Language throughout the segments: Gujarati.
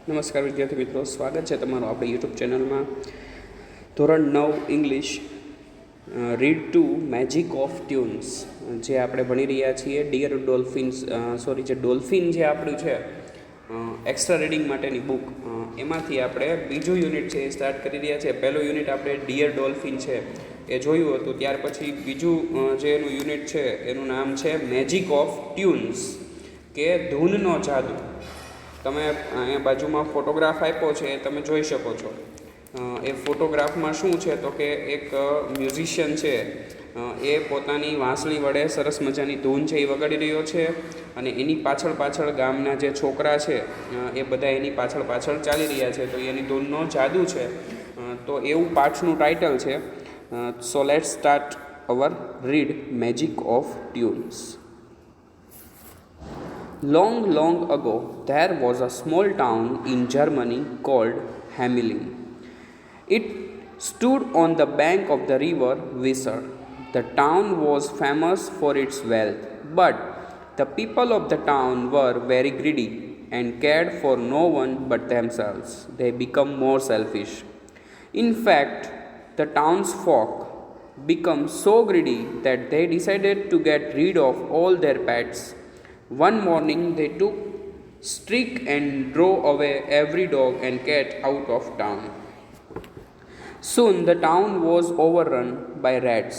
નમસ્કાર વિદ્યાર્થી મિત્રો, સ્વાગત છે તમારું આપણી યુટ્યુબ ચેનલમાં. ધોરણ 9 English read to magic of tunes જે આપણે ભણી રહ્યા છીએ. ડિયર ડોલ્ફિન્સ જે ડોલ્ફિન જે આપણું છે એક્સ્ટ્રા રીડિંગ માટેની બુક, એમાંથી આપણે બીજું યુનિટ છે એ સ્ટાર્ટ કરી રહ્યા છીએ. પહેલું યુનિટ આપણે ડિયર ડોલ્ફિન છે એ જોયું હતું. ત્યાર પછી બીજું જે એનું યુનિટ છે એનું નામ છે મેજિક ઓફ ટ્યુન્સ, કે ધૂનનો જાદુ. તમે અહીંયા બાજુમાં ફોટોગ્રાફ આપ્યો છે એ તમે જોઈ શકો છો. એ ફોટોગ્રાફમાં શું છે તો કે એક મ્યુઝિશિયન છે એ પોતાની વાંસળી વડે સરસ મજાની ધૂન છે એ વગાડી રહ્યો છે, અને એની પાછળ ગામના જે છોકરા છે એ બધા એની પાછળ ચાલી રહ્યા છે. તો એની ધૂનનો જાદુ છે. તો એવું પાઠનું ટાઇટલ છે. So let's start our read magic of tunes. Long ago, there was a small town in Germany called Hamelin. It stood on the bank of the river Weser. The town was famous for its wealth, but the people of the town were very greedy and cared for no one but themselves. They became more selfish. In fact, the townsfolk became so greedy that they decided to get rid of all their pets. One morning they took stick and drove away every dog and cat out of town. Soon the town was overrun by rats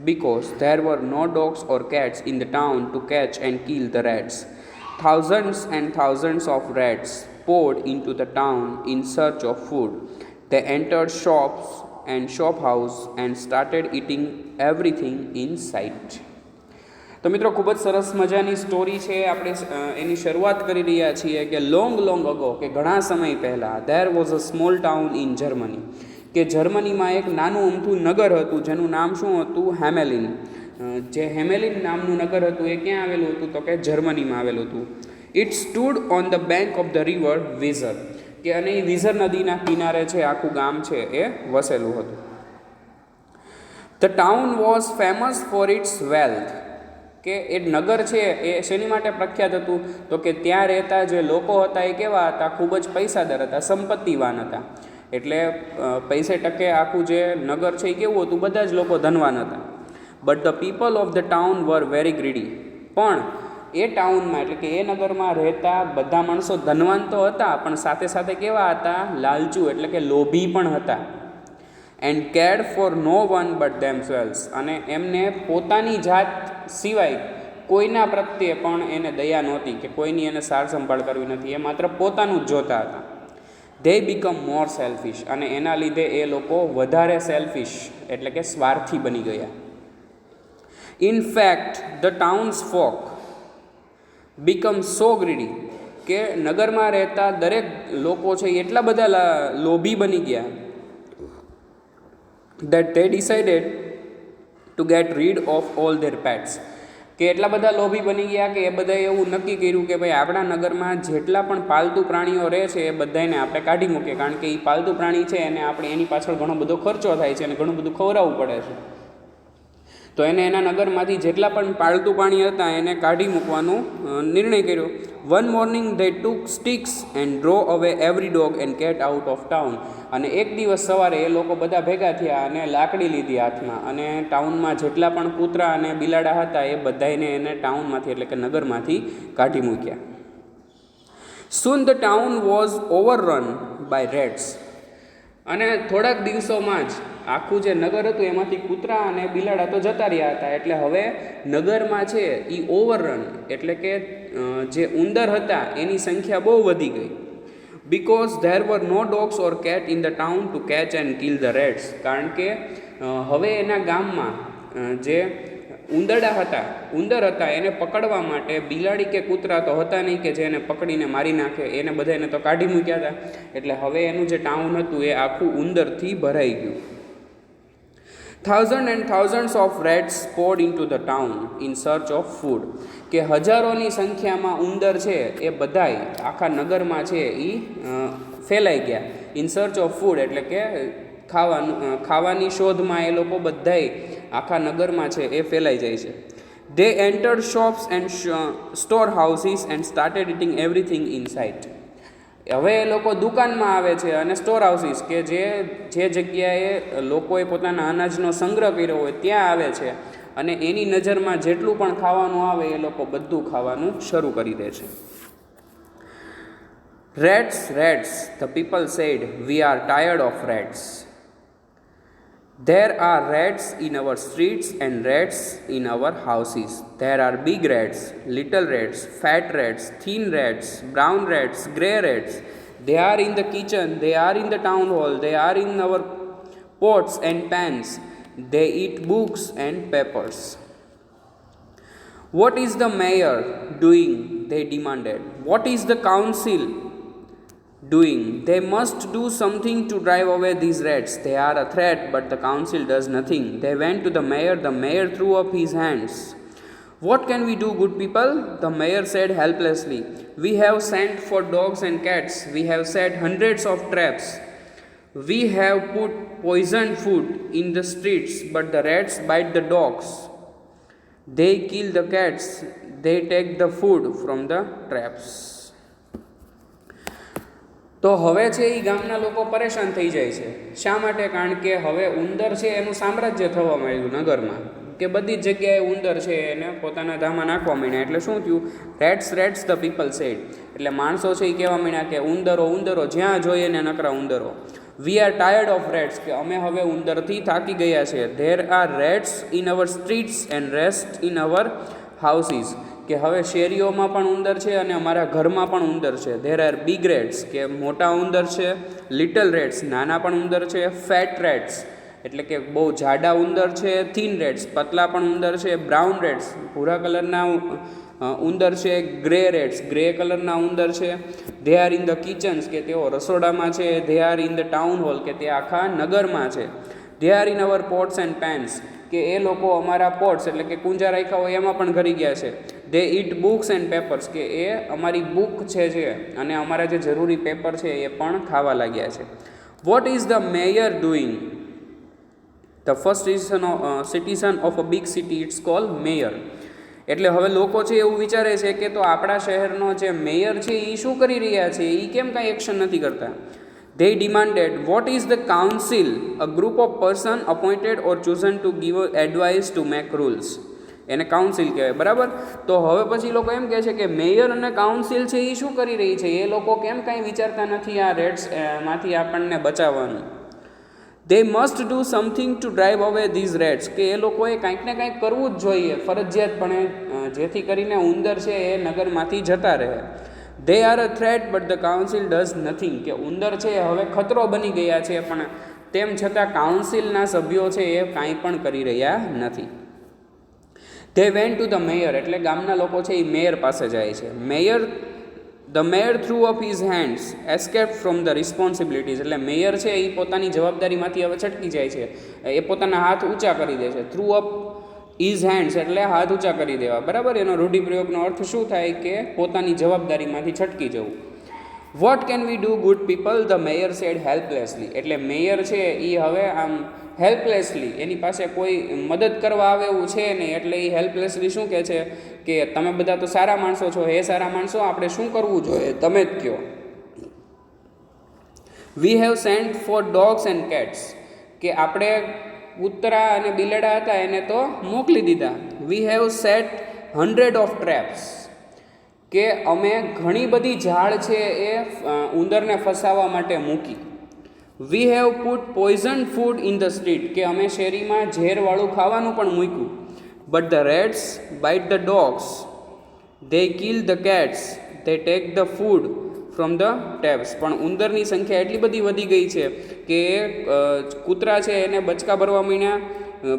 because there were no dogs or cats in the town to catch and kill the rats. Thousands and thousands of rats poured into the town in search of food. They entered shops and shophouse and started eating everything in sight. તો મિત્રો, ખૂબ જ સરસ મજાની સ્ટોરી છે. આપણે એની શરૂઆત કરી રહ્યા છીએ કે લોંગ અગો, કે ઘણા સમય પહેલાં, there was a small town in Germany, કે જર્મનીમાં એક નાનું અમથું નગર હતું જેનું નામ શું હતું? હેમેલિન. જે હેમેલિન નામનું નગર હતું એ ક્યાં આવેલું હતું તો કે જર્મનીમાં આવેલું હતું. It stood on the bank of the river Weser, કે અને એ વિઝર નદીના કિનારે છે આખું ગામ છે એ વસેલું હતું. The town was famous for its wealth, કે એ નગર છે એ શેની માટે પ્રખ્યાત હતું તો કે ત્યાં રહેતા જે લોકો હતા એ કેવા હતા? ખૂબ જ પૈસાદાર હતા, સંપત્તિવાન હતા. એટલે પૈસે ટકે આખું જે નગર છે એ કેવું હતું? બધા જ લોકો ધનવાન હતા. But the people of the town were very greedy. પણ એ ટાઉનમાં, એટલે કે એ નગરમાં રહેતા બધા માણસો ધનવાન તો હતા, પણ સાથે સાથે કેવા હતા? લાલચુ, એટલે કે લોભી પણ હતા. And cared for no one but themselves, અને એમને પોતાની જાત સિવાય કોઈના પ્રત્યે પણ એને દયા નહોતી, કે કોઈની એને સાર સંભાળ કરવી નથી. એ માત્ર પોતાનું જ જોતા હતા. ધે બીકમ મોર સેલ્ફિશ, અને એના લીધે એ લોકો વધારે સેલ્ફિશ, એટલે કે સ્વાર્થી બની ગયા. In fact the towns folk become so greedy, કે નગરમાં રહેતા દરેક લોકો છે એટલા બધા લોભી બની ગયા that they decided to get rid of all their pets, કે એટલા બધા લોભી બની ગયા કે એ બધાએ એવું નક્કી કર્યું કે ભાઈ આપણા નગરમાં જેટલા પણ પાલતુ પ્રાણીઓ રહે છે એ બધાને આપણે કાઢી મૂકીએ, કારણ કે એ પાલતુ પ્રાણી છે એને આપણે એની પાછળ ઘણો બધો ખર્ચો થાય છે અને ઘણું બધું ખવડાવવું પડે છે. તો એને એના નગરમાંથી જેટલા પણ પાલતુ પ્રાણી હતા એને કાઢી મૂકવાનો નિર્ણય કર્યો. One morning they took sticks and drove away every dog and cat out of town, અને એક દિવસ સવારે એ લોકો બધા ભેગા થયા અને લાકડી લીધી હાથમાં, અને ટાઉનમાં જેટલા પણ કૂતરા અને બિલાડા હતા એ બધાને એને ટાઉનમાંથી, એટલે કે નગરમાંથી કાઢી મૂક્યા. Soon the town was overrun by rats, અને થોડાક દિવસોમાં જ આખું જે નગર હતું એમાંથી કૂતરા અને બિલાડા તો જતા રહ્યા હતા. એટલે હવે નગરમાં છે એ ઓવરરન, એટલે કે જે ઉંદર હતા એની સંખ્યા બહુ વધી ગઈ. Because there were no dogs or cat in the town to catch and kill the rats, કારણ કે હવે એના ગામમાં જે ઉંદર હતા એને પકડવા માટે બિલાડી કે કૂતરા તો હતા નહીં કે જે એને પકડીને મારી નાખે. એને બધાને તો કાઢી મૂક્યા હતા. એટલે હવે એનું જે ટાઉન હતું એ આખું ઉંદરથી ભરાઈ ગયું. thousands of rats poured into the town in search of food, કે હજારોની સંખ્યામાં ઉંદર છે એ બધાય આખા નગરમાં છે એ ફેલાઈ ગયા. ઇન સર્ચ ઓફ ફૂડ, એટલે કે ખાવાની શોધમાં એ લોકો બધાય આખા નગરમાં છે એ ફેલાઈ જાય છે. They entered shops and storehouses and started eating everything in sight. હવે એ લોકો દુકાનમાં આવે છે અને સ્ટોર હાઉસીસ કે જે જગ્યાએ લોકોએ પોતાના અનાજનો સંગ્રહ કર્યો હોય ત્યાં આવે છે અને એની નજરમાં જેટલું પણ ખાવાનું આવે એ લોકો બધું ખાવાનું શરૂ કરી દે છે. Rats, rats, the people said, we are tired of rats. There are rats in our streets and rats in our houses. There are big rats, little rats, fat rats, thin rats, brown rats, grey rats. They are in the kitchen, they are in the town hall, they are in our pots and pans. They eat books and papers. What is the mayor doing? They demanded. What is the council doing? They must do something to drive away these rats. They are a threat, but the council does nothing. They went to the mayor. The mayor threw up his hands. What can we do, good people? The mayor said helplessly. We have sent for dogs and cats. We have set hundreds of traps. We have put poisoned food in the streets, but the rats bite the dogs. They kill the cats. They take the food from the traps. તો હવે છે એ ગામના લોકો પરેશાન થઈ જાય છે. શા માટે? કારણ કે હવે ઉંદર છે એનું સામ્રાજ્ય થવા માંડ્યું નગરમાં, કે બધી જ જગ્યાએ ઉંદર છે એને પોતાના ધામમાં નાખવા માંડ્યા. એટલે શું થયું? Rats rats the people said. એટલે માણસો છે એ કહેવા માંડ્યા કે ઉંદરો ઉંદરો, જ્યાં જોઈએ ને નકરા ઉંદરો. We are tired of rates, કે અમે હવે ઉંદરથી થાકી ગયા છે. There are rates in our streets and rest in our houses, કે હવે શેરીઓમાં પણ ઉંદર છે અને અમારા ઘરમાં પણ ઉંદર છે. ધેર આર બિગ રેટ્સ, કે મોટા ઉંદર છે. લિટલ રેટ્સ, નાના પણ ઉંદર છે. ફેટ રેટ્સ, એટલે કે બહુ જાડા ઉંદર છે. થીન રેટ્સ, પતલા પણ ઉંદર છે. બ્રાઉન રેટ્સ, ભૂરા કલરના ઉંદર છે. ગ્રે રેટ્સ, ગ્રે કલરના ઉંદર છે. They are in the kitchens, કે તેઓ રસોડામાં છે. They are in the town hall, કે તે આખા નગરમાં છે. They are in our pots and pans, કે એ લોકો અમારા પોટ્સ એટલે કે કુંજા રાખ્યા હોય એમાં પણ ઘરી ગયા છે. દે ઇટ બુક્સ એન્ડ પેપર્સ, કે એ અમારી બુક છે અને અમારા જે જરૂરી પેપર છે એ પણ ખાવા લાગ્યા છે. What is the mayor doing? The first citizen of a big city, it's call mayor. એટલે હવે લોકો છે એવું વિચારે છે કે તો આપણા શહેરનો જે મેયર છે એ શું કરી રહ્યા છે, એ કેમ કાંઈ એક્શન નથી કરતા. They demanded, what is the council? A group of person appointed or chosen to give advice to make rules. એને કાઉન્સિલ કહેવાય, બરાબર. તો હવે પછી લોકો એમ કહે છે કે મેયર અને કાઉન્સિલ છે એ શું કરી રહી છે, એ લોકો કેમ કાંઈ વિચારતા નથી આ રેટ્સ માંથી આપણને બચાવવાનું. They must do something to drive away these rats, કે એ લોકોએ કાંઈક ને કાંઈક કરવું જ જોઈએ ફરજિયાતપણે, જેથી કરીને ઉંદર છે એ નગરમાંથી જતા રહે. They are a threat, but the council does nothing, કે ઉંદર છે હવે ખતરો બની ગયા છે પણ તેમ છતાં કાઉન્સિલના સભ્યો છે એ કાંઈ પણ કરી રહ્યા નથી. They went to the mayor, એટલે ગામના લોકો છે એ મેયર પાસે જાય છે. The mayor threw up his hands, escaped from the responsibilities, એટલે મેયર છે એ પોતાની જવાબદારીમાંથી હવે છટકી જાય છે, એ પોતાના હાથ ઊંચા કરી દે છે. થ્રુ અપ ઇઝ હેન્ડ્સ એટલે હાથ ઊંચા કરી દેવા, બરાબર. એનો રૂઢિપ્રયોગનો અર્થ શું થાય કે પોતાની જવાબદારીમાંથી છટકી જવું. What can we do, good people? The mayor said helplessly, એટલે મેયર છે એ હવે આમ હેલ્પલેસલી, એની પાસે કોઈ મદદ કરવા આવે એવું છે નહીં, એટલે એ હેલ્પલેસલી શું કહે છે કે તમે બધા તો સારા માણસો છો, હે સારા માણસો, આપણે શું કરવું જોઈએ તમે જ કહો. We have sent for dogs and cats, કે આપણે કૂતરા અને બિલાડા હતા એને તો મોકલી દીધા. We have set 100 of traps, કે અમે ઘણી બધી ઝાડ છે એ ઉંદરને ફસાવવા માટે મૂકી. We have put poison food in the street, કે અમે શેરીમાં ઝેરવાળું ખાવાનું પણ મૂક્યું. But the rats bite the dogs, they kill the cats, they take the food from the tabs, પણ ઉંદરની સંખ્યા એટલી બધી વધી ગઈ છે કે કૂતરા છે એને બચકા ભરવા માંડ્યા,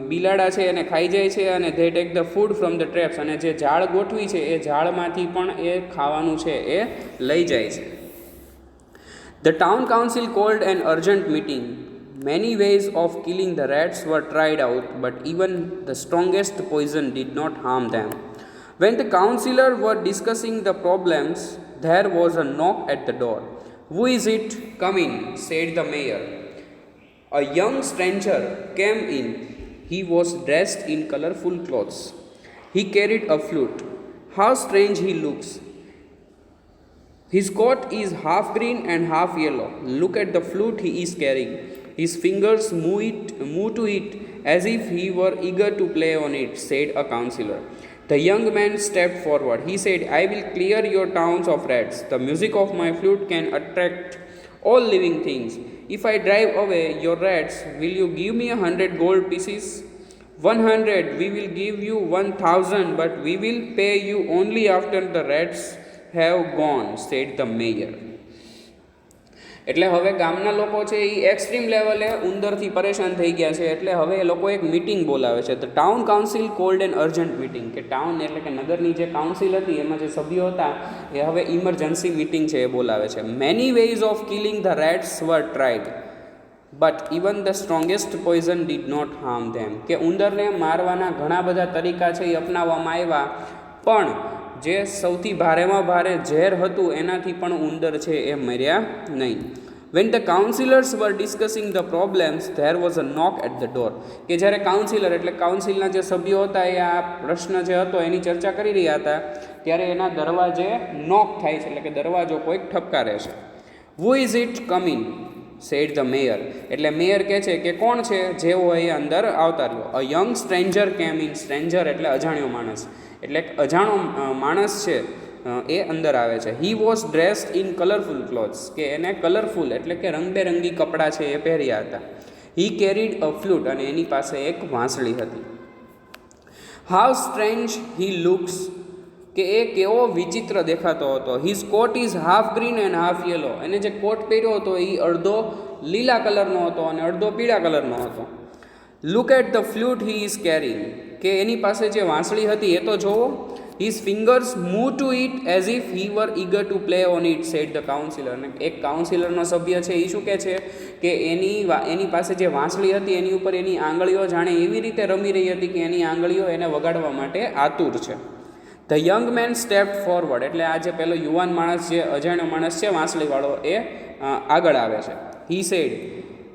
બિલાડા છે એને ખાઈ જાય છે, અને they take the food from the traps, અને જે ઝાડ ગોઠવી છે એ ઝાડમાંથી પણ એ ખાવાનું છે એ લઈ જાય છે. The town council called an urgent meeting. Many ways of killing the rats were tried out, but even the strongest poison did not harm them. When the councillors were discussing the problems, there was a knock at the door. Who is it? Come in, said the mayor. A young stranger came in. He was dressed in colorful clothes. He carried a flute. How strange he looks, His coat is half green and half yellow. Look at the flute he is carrying. His fingers move to it as if he were eager to play on it, said a counselor. The young man stepped forward. He said, I will clear your towns of rats. The music of my flute can attract all living things. If I drive away your rats, will you give me 100 gold pieces? 100, we will give you 1,000, but we will pay you only after the rats have gone, said the mayor. એટલે હવે ગામના લોકો છે એ એક્સ્ટ્રીમ લેવલે ઉંદરથી પરેશાન થઈ ગયા છે, એટલે હવે એ લોકો એક મિટિંગ બોલાવે છે. The town council called an urgent meeting, કે ટાઉન એટલે કે નગરની જે કાઉન્સિલ હતી એમાં જે સભ્યો હતા એ હવે ઇમરજન્સી મિટિંગ છે એ બોલાવે છે. Many ways of killing the rats were tried, but even the strongest poison did not harm them, કે ઉંદરને મારવાના ઘણા બધા તરીકા છે એ અપનાવવામાં આવ્યા, પણ જે સૌથી ભારેમાં ભારે ઝેર હતું એનાથી પણ ઉંદર છે એ મર્યા નહીં. When the councillors were discussing the problems there was a knock at the door, કે જ્યારે કાઉન્સિલર એટલે કાઉન્સિલના જે સભ્યો હતા એ આ પ્રશ્ન જે હતો એની ચર્ચા કરી રહ્યા હતા ત્યારે એના દરવાજે નોક થાય છે, એટલે કે દરવાજો કોઈક ઠપકારે છે. Who is it coming, said the mayor, એટલે મેયર કહે છે કે કોણ છે જેવો એ અંદર આવતા રહ્યો. A young stranger came in, stranger એટલે અજાણ્યો માણસ, એટલે અજાણો માણસ છે એ અંદર આવે છે. He was dressed in colourful clothes, કે એને કલરફુલ એટલે કે રંગબેરંગી કપડાં છે એ પહેર્યા હતા. હી કેરીડ અ ફ્લૂટ, અને એની પાસે એક વાંસળી હતી. હાઉ સ્ટ્રેન્જ હી લુક્સ, કે એ કેવો વિચિત્ર દેખાતો હતો. His coat is half green and half yellow, એને જે કોટ પહેર્યો હતો એ અડધો લીલા કલરનો હતો અને અડધો પીળા કલરનો હતો. Look at the flute he is carrying, કે એની પાસે જે વાંસળી હતી એ તો જોવો. His fingers move to it as if he were eager to play on it, said the councillor. અને એક કાઉન્સિલરનો સભ્ય છે એ શું કહે છે કે એની પાસે જે વાંસળી હતી એની ઉપર એની આંગળીઓ જાણે એવી રીતે રમી રહી હતી કે એની આંગળીઓ એને વગાડવા માટે આતુર છે. The young man step forward, એટલે આ જે પેલો યુવાન માણસ જે અજાણ્યો માણસ છે વાંસળીવાળો એ આગળ આવે છે. He said,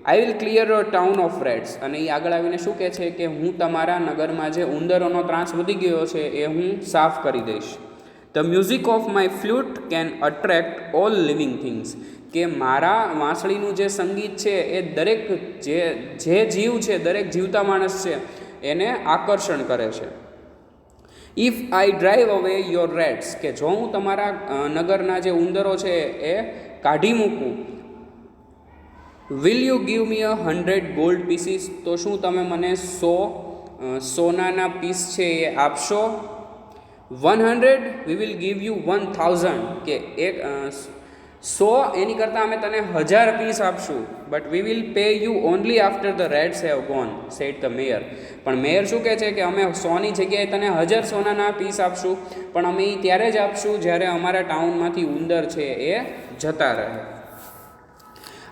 I will clear a town of rates, અને એ આગળ આવીને શું કહે છે કે હું તમારા નગરમાં જે ઉંદરોનો ત્રાસ વધી ગયો છે એ હું સાફ કરી દઈશ. The music of my flute can attract all living things, કે મારા વાંસળીનું જે સંગીત છે એ દરેક જે જીવ છે, દરેક જીવતા માણસ છે એને આકર્ષણ કરે છે. ઇફ આઈ ડ્રાઈવ અવે યોર રેટ્સ, કે જો હું તમારા નગરના જે ઉંદરો છે એ કાઢી મૂકું, will you give me 100 gold pieces, તો શું તમે મને 100 સોનાના પીસ છે એ આપશો. 100, વી વિલ ગીવ યુ 1000, કે 100 એની કરતાં અમે તને 1000 પીસ આપશું, but we will pay you only after the rats have gone, said the mayor. પણ મેયર શું કહે છે કે અમે 100ની જગ્યાએ તને 1000 સોનાના પીસ આપશું, પણ અમે એ ત્યારે જ આપશું જ્યારે અમારા ટાઉનમાંથી ઉંદર છે એ જતા રહે.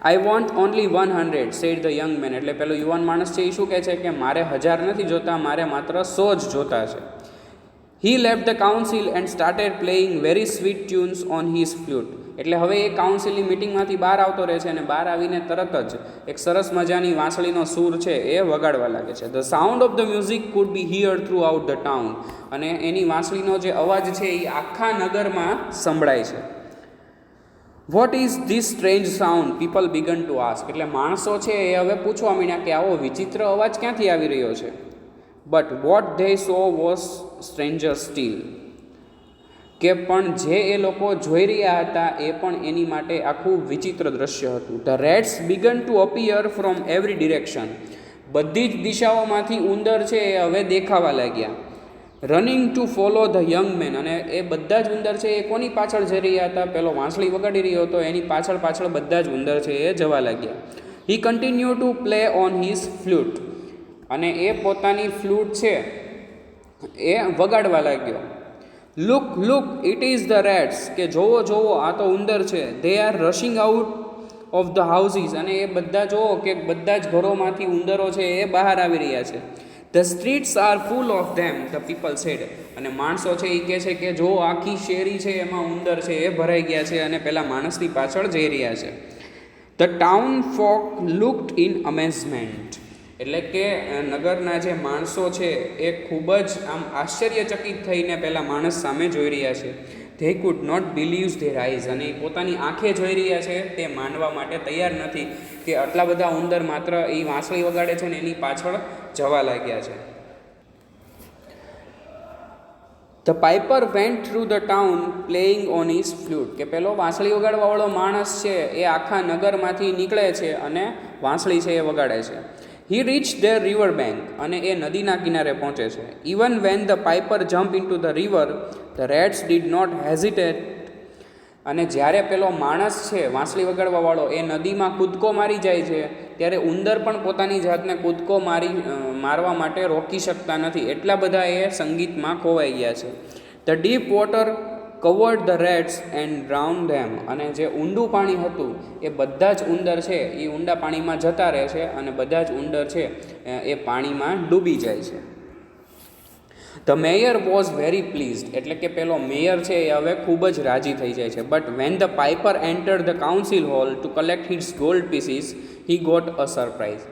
I want only 100, said the young man, એટલે પેલો યુવાન માણસ છે એ શું કહે છે કે મારે 1000 નથી જોતા, મારે માત્ર 100 જ જોતા છે. હી left the council and started playing very sweet tunes on his flute, એટલે હવે એ કાઉન્સિલની મિટિંગમાંથી બહાર આવતો રહે છે અને બહાર આવીને તરત જ એક સરસ મજાની વાંસળીનો સૂર છે એ વગાડવા લાગે છે. The sound of the music food B here through out the town, અને એની વાંસળીનો જે અવાજ છે એ આખા નગરમાં સંભળાય છે. What is this strange sound, people began to ask, એટલે માણસો છે એ હવે પૂછવા માંડ્યા કે આવો વિચિત્ર અવાજ ક્યાંથી આવી રહ્યો છે. But what they so was stranger steel, કે પણ જે એ લોકો જોઈ રહ્યા હતા એ પણ એની માટે આખું વિચિત્ર દ્રશ્ય હતું. The rats began to appear from every direction, બધી જ દિશાઓમાંથી ઉંદર છે એ હવે દેખાવા લાગ્યા. Running to follow the young man, અને એ બધા જ ઉંદર છે એ કોની પાછળ જઈ રહ્યા હતા, પેલો વાંસળી વગાડી રહ્યો હતો એની પાછળ પાછળ બધા જ ઉંદર છે એ જવા લાગ્યા. He continue to play on his flute, અને એ પોતાની ફ્લૂટ છે એ વગાડવા લાગ્યો. Look look it is the rats, કે જોવો જોવો આ તો ઉંદર છે. They are rushing out of the houses, અને એ બધા જોવો કે બધા જ ઘરોમાંથી ઉંદરો છે એ બહાર આવી રહ્યા છે. The streets are full of them, the people said, અને માણસો છે એ કહે છે કે જો આખી શેરી છે એમાં ઉંદર છે એ ભરાઈ ગયા છે અને પેલા માણસની પાછળ જઈ રહ્યા છે. The town folk looked in amazement, એટલે કે નગરના જે માણસો છે એ ખૂબ જ આમ આશ્ચર્યચકિત થઈને પેલા માણસ સામે જોઈ રહ્યા છે. They could not believes their eyes, અને એ પોતાની આંખે જોઈ રહ્યા છે તે માનવા માટે તૈયાર નથી કે આટલા બધા ઉંદર માત્ર એ વાંસળી વગાડે છે ને એની પાછળ જવા લાગ્યા છે. The piper vent through the town playing on his flute, કે પેલો વાંસળી વગાડવાવાળો માણસ છે એ આખા નગરમાંથી નીકળે છે અને વાંસળી છે એ વગાડે છે. He reach their river bank, અને એ નદીના કિનારે પહોંચે છે. Even when the piper jump in to the river the rats did not hesitate, અને જ્યારે પેલો માણસ છે વાંસળી વગાડવાવાળો એ નદીમાં કૂદકો મારી જાય છે ત્યારે ઉંદર પણ પોતાની જાતને કૂદકો મારવા માટે રોકી શકતા નથી, એટલા બધા એ સંગીતમાં ખોવાઈ ગયા છે. The deep water covered the rats and drowned them, અને જે ઊંડું પાણી હતું એ બધા જ ઉંદર છે એ ઊંડા પાણીમાં જતા રહે છે અને બધા જ ઉંદર છે એ પાણીમાં ડૂબી જાય છે. The mayor was very pleased, એટલે કે પેલો મેયર છે એ હવે ખૂબ જ રાજી થઈ જાય છે. But when the piper entered the council hall to collect hits gold pieces he got a surprise.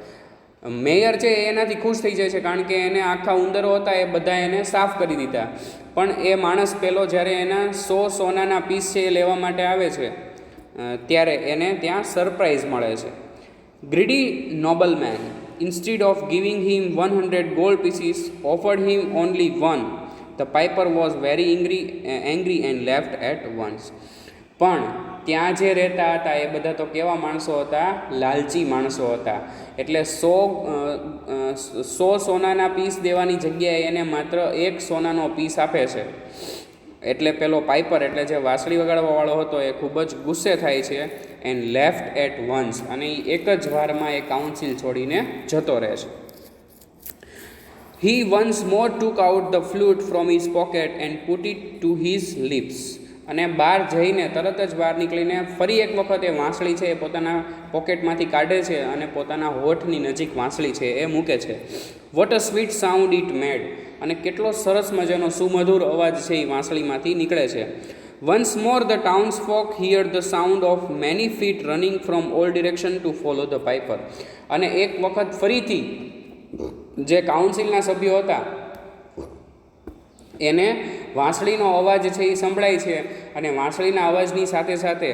Mayor છે એનાથી ખુશ થઈ જાય છે કારણ કે એને આખા ઉંદરો હતા એ બધા એને સાફ કરી દીધા, પણ એ માણસ પેલો જ્યારે એના 100 સોનાના પીસ છે એ લેવા માટે આવે છે ત્યારે એને ત્યાં સરપ્રાઇઝ મળે છે. Greedy nobleman instead of giving him 100 gold pieces offered him only one. The piper was very angry and left at once. પણ ત્યાં જે રહેતા હતા એ બધા તો કેવા માણસો હતા? લાલચી માણસો હતા. એટલે 100 સોનાના પીસ દેવાની જગ્યાએ એને માત્ર 1 સોનાનો પીસ આપે છે. એટલે પેલો પાઇપર એટલે જે વાંસળી વગાડવાવાળો હતો એ ખૂબ જ ગુસ્સે થાય છે એન્ડ લેફ્ટ એટ વન્સ, અને એ એક જ વારમાં એ કાઉન્સિલ છોડીને જતો રહે છે. He once more took out the flute from his pocket and put it to his lips, અને બહાર જઈને તરત જ બહાર નીકળીને ફરી એક વખત એ વાંસળી છે એ પોતાના પોકેટમાંથી કાઢે છે અને પોતાના હોઠની નજીક વાંસળી છે એ મૂકે છે. What a sweet sound it made, અને કેટલો સરસ મજાનો સુમધુર અવાજ છે એ વાંસળીમાંથી નીકળે છે. Once more the townsfolk hear the sound of many feet running from all direction to follow the piper, અને એક વખત ફરીથી જે કાઉન્સિલના સભ્યો હતા એને વાંસળીનો અવાજ છે એ સંભળાય છે, અને વાંસળીના અવાજની સાથે સાથે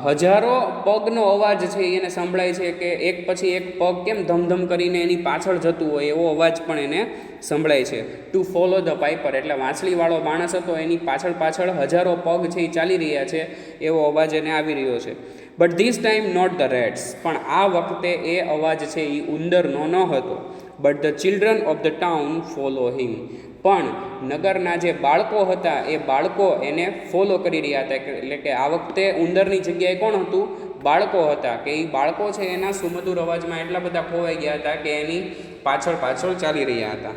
હજારો પગનો અવાજ છે એને સંભળાય છે કે એક પછી એક પગ કેમ ધમધમ કરીને એની પાછળ જતું હોય એવો અવાજ પણ એને સંભળાય છે. ટુ ફોલો ધ પાઇપર, એટલે વાંસળીવાળો માણસ હતો એની પાછળ પાછળ હજારો પગ છે એ ચાલી રહ્યા છે એવો અવાજ એને આવી રહ્યો છે. But this time not the rats, પણ આ વખતે એ અવાજ છે એ ઉંદરનો ન હતો. But the children of the town follow him, પણ નગરના જે બાળકો હતા એ બાળકો એને ફોલો કરી રહ્યા હતા. એટલે કે આ વખતે ઉંદરની જગ્યાએ કોણ હતું? બાળકો હતા, કે એ બાળકો છે એના સુમધુર અવાજમાં એટલા બધા ખોવાઈ ગયા હતા કે એની પાછળ પાછળ ચાલી રહ્યા હતા.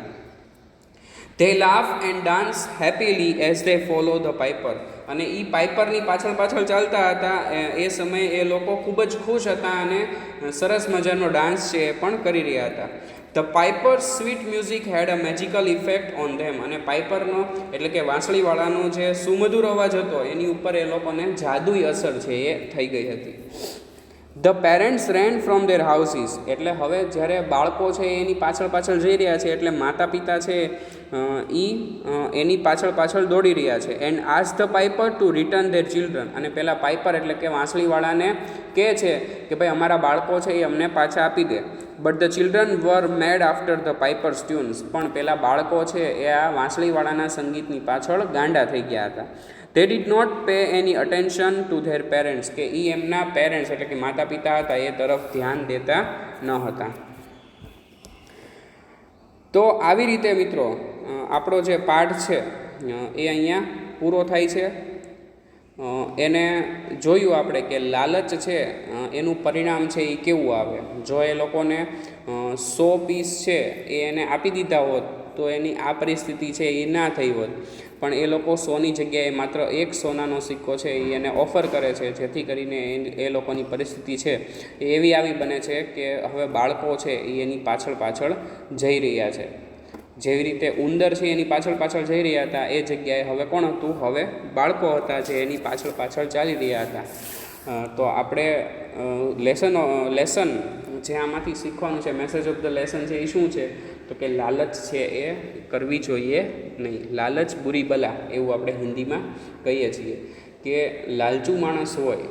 They laugh and dance happily as they follow the piper, અને એ પાઇપરની પાછળ પાછળ ચાલતા હતા એ સમયે એ લોકો ખૂબ જ ખુશ હતા અને સરસ મજાનો ડાન્સ છે એ પણ કરી રહ્યા હતા. The piper's sweet music had a magical effect on them, અને પાઇપરનો એટલે કે વાંસળીવાળાનો જે સુમધુર અવાજ હતો એની ઉપર એ લોકોને જાદુઈ અસર છે એ થઈ ગઈ હતી. The parents rain from there houses, એટલે હવે જ્યારે બાળકો છે એની પાછળ પાછળ જઈ રહ્યા છે એટલે માતા પિતા છે એની પાછળ પાછળ દોડી રહ્યા છે. And ask the piper two return there children, અને પેલા પાઇપર એટલે કે વાંસળીવાળાને કહે છે કે ભાઈ અમારા બાળકો છે એ અમને પાછા આપી દે. But the children were mad after the piper's tunes, પણ પેલા બાળકો છે એ આ વાંસળીવાળાના સંગીતની પાછળ ગાંડા થઈ ગયા હતા. They did not pay any attention to their parents, કે એ એમના પેરેન્ટ્સ એટલે કે માતા પિતા હતા એ તરફ ધ્યાન દેતા ન હતા. તો આવી રીતે મિત્રો આપણો જે પાઠ છે એ અહીંયા પૂરો થાય છે. એને જોયું આપણે કે લાલચ છે એનું પરિણામ છે એ કેવું આવે. જો એ લોકોને 100 પીસ છે એ એને આપી દીધા હોત તો એની આ પરિસ્થિતિ છે એ ના થઈ હોત, પણ એ લોકો 100ની જગ્યાએ માત્ર 1 સોનાનો સિક્કો છે એ એને ઓફર કરે છે, જેથી કરીને એ લોકોની પરિસ્થિતિ છે એ એવી આવી બને છે કે હવે બાળકો છે એ એની પાછળ પાછળ જઈ રહ્યા છે. જેવી રીતે ઉંદર છે એની પાછળ પાછળ જઈ રહ્યા હતા એ જગ્યાએ હવે કોણ હતું? હવે બાળકો હતા જે એની પાછળ પાછળ ચાલી રહ્યા હતા. તો આપણે લેસન જે આમાંથી શીખવાનું છે, મેસેજ ઓફ ધ લેસન છે એ શું છે? તો તો કે લાલચ છે એ કરવી જોઈએ નહીં. લાલચ બુરી બલા એવું આપણે હિન્દીમાં કહીએ છીએ કે લાલચુ માણસ હોય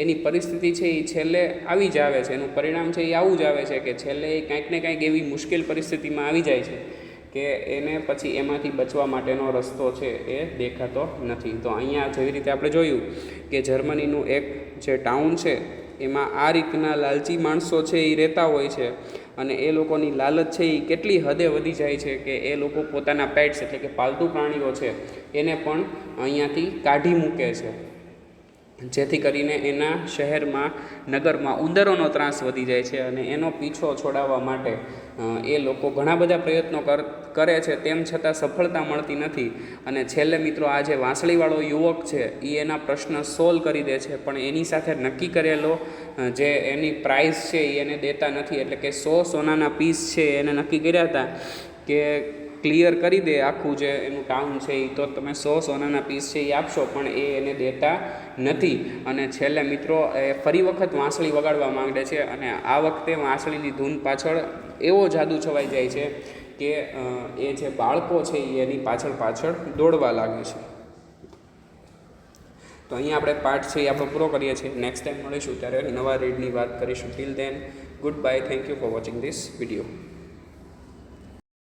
એની પરિસ્થિતિ છે એ છેલ્લે આવી જ આવે છે, એનું પરિણામ છે એ આવું જ આવે છે કે છેલ્લે એ કાંઈક ને કાંઈક એવી મુશ્કેલ પરિસ્થિતિમાં આવી જાય છે કે એને પછી એમાંથી બચવા માટેનો રસ્તો છે એ દેખાતો નથી. તો અહીંયા જેવી રીતે આપણે જોયું કે જર્મનીનું એક જે ટાઉન છે એમાં આ રીતના લાલચી માણસો છે એ રહેતા હોય છે અને એ લોકોની લાલચ છે એ કેટલી હદે વધી જાય છે કે એ લોકો પોતાના પેટ્સ એટલે કે પાલતુ પ્રાણીઓ છે એને પણ અહીંયાથી કાઢી મૂકે છે, જેથી કરીને એના શહેરમાં નગરમાં ઉંદરોનો ત્રાસ વધી જાય છે અને એનો પીછો છોડાવવા માટે એ લોકો ઘણા બધા પ્રયત્નો કરે છે, તેમ છતાં સફળતા મળતી નથી. અને છેલ્લે મિત્રો આ જે વાંસળીવાળો યુવક છે એ એના પ્રશ્ન સોલ્વ કરી દે છે, પણ એની સાથે નક્કી કરેલો જે એની પ્રાઇઝ છે એ એને દેતા નથી. એટલે કે 100 સોનાના પીસ છે એને નક્કી કર્યા હતા કે ક્લિયર કરી દે આખું જે એનું ટાઉન છે એ તો તમે 100 સોનાના પીસ છે એ આપશો, પણ એ એને દેતા નથી. અને છેલ્લે મિત્રો એ ફરી વખત વાંસળી વગાડવા માંગે છે અને આ વખતે વાંસળીની ધૂન પાછળ એવો જાદુ છવાઈ જાય છે કે એ જે બાળકો છે એ એની પાછળ પાછળ દોડવા લાગે છે. તો અહીંયા આપણે પાઠ છે એ આપણો પૂરો કરીએ છીએ. નેક્સ્ટ ટાઈમ મળીશું ત્યારે નવા રીડની વાત કરીશું. Till then good bye. Thank you for watching this video.